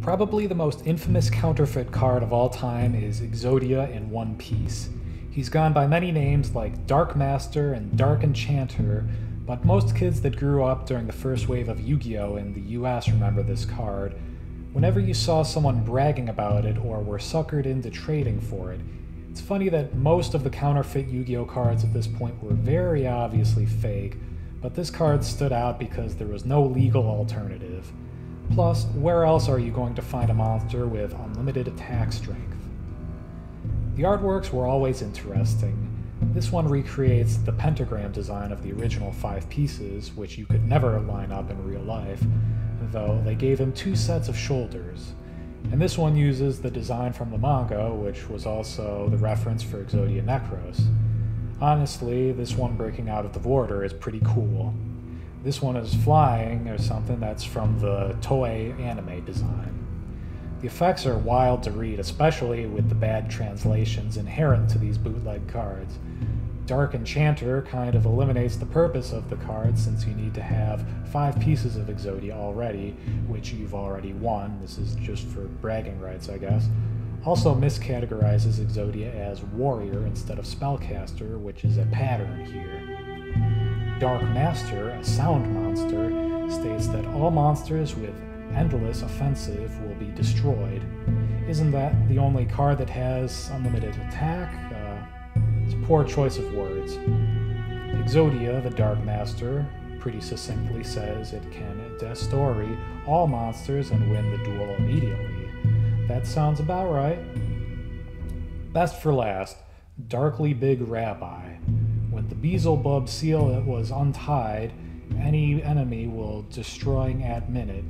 Probably the most infamous counterfeit card of all time is Exodia in one piece. He's gone by many names like Dark Master and Dark Enchanter, but most kids that grew up during the first wave of Yu-Gi-Oh! In the US remember this card. Whenever you saw someone bragging about it or were suckered into trading for it, it's funny that most of the counterfeit Yu-Gi-Oh! Cards at this point were very obviously fake, but this card stood out because there was no legal alternative. Plus, where else are you going to find a monster with unlimited attack strength? The artworks were always interesting. This one recreates the pentagram design of the original 5 pieces, which you could never line up in real life, though they gave him 2 sets of shoulders. And this one uses the design from the manga, which was also the reference for Exodia Necros. Honestly, this one breaking out of the border is pretty cool. This one is flying or something that's from the Toei anime design. The effects are wild to read, especially with the bad translations inherent to these bootleg cards. Dark Enchanter kind of eliminates the purpose of the card since you need to have 5 pieces of Exodia already, which you've already won. This is just for bragging rights, I guess. Also miscategorizes Exodia as Warrior instead of Spellcaster, which is a pattern here. Dark Master, a sound monster, states that all monsters with endless offensive will be destroyed. Isn't that the only card that has unlimited attack? It's a poor choice of words. Exodia, the Dark Master, pretty succinctly says it can destroy all monsters and win the duel immediately. That sounds about right. Best for last, Darkly Big Rabbi. When the Beelzebub seal was untied, any enemy will destroying at minute.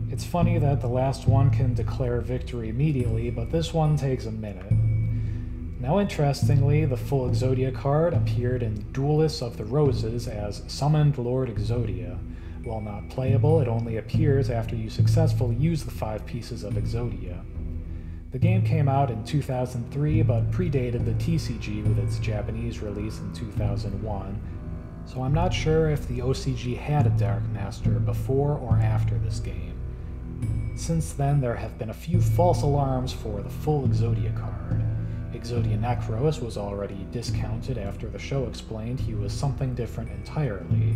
It's funny that the last one can declare victory immediately, but this one takes a minute. Now interestingly, the full Exodia card appeared in Duelists of the Roses as Summoned Lord Exodia. While not playable, it only appears after you successfully use the 5 pieces of Exodia. The game came out in 2003, but predated the TCG with its Japanese release in 2001, so I'm not sure if the OCG had a Dark Master before or after this game. Since then, there have been a few false alarms for the full Exodia card. Exodia Necros was already discounted after the show explained he was something different entirely.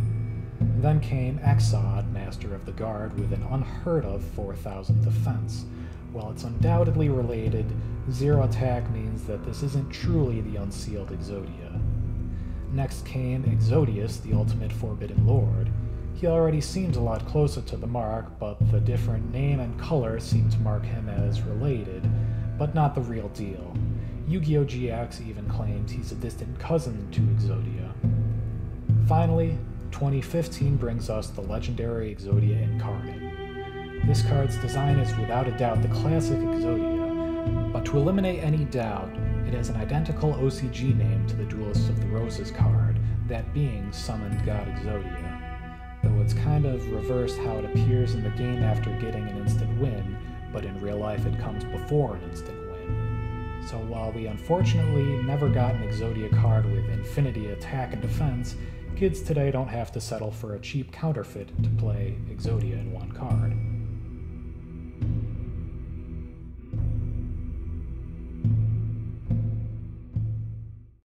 Then came Exod, Master of the Guard, with an unheard of 4,000 defense. While it's undoubtedly related, 0 attack means that this isn't truly the unsealed Exodia. Next came Exodius, the Ultimate Forbidden Lord. He already seems a lot closer to the mark, but the different name and color seem to mark him as related, but not the real deal. Yu-Gi-Oh! GX even claims he's a distant cousin to Exodia. Finally, 2015 brings us the legendary Exodia Incarnate. This card's design is without a doubt the classic Exodia, but to eliminate any doubt, it has an identical OCG name to the Duelists of the Roses card, that being Summoned God Exodia, though it's kind of reversed how it appears in the game after getting an instant win, but in real life it comes before an instant win. So while we unfortunately never got an Exodia card with infinity attack and defense, kids today don't have to settle for a cheap counterfeit to play Exodia in one card.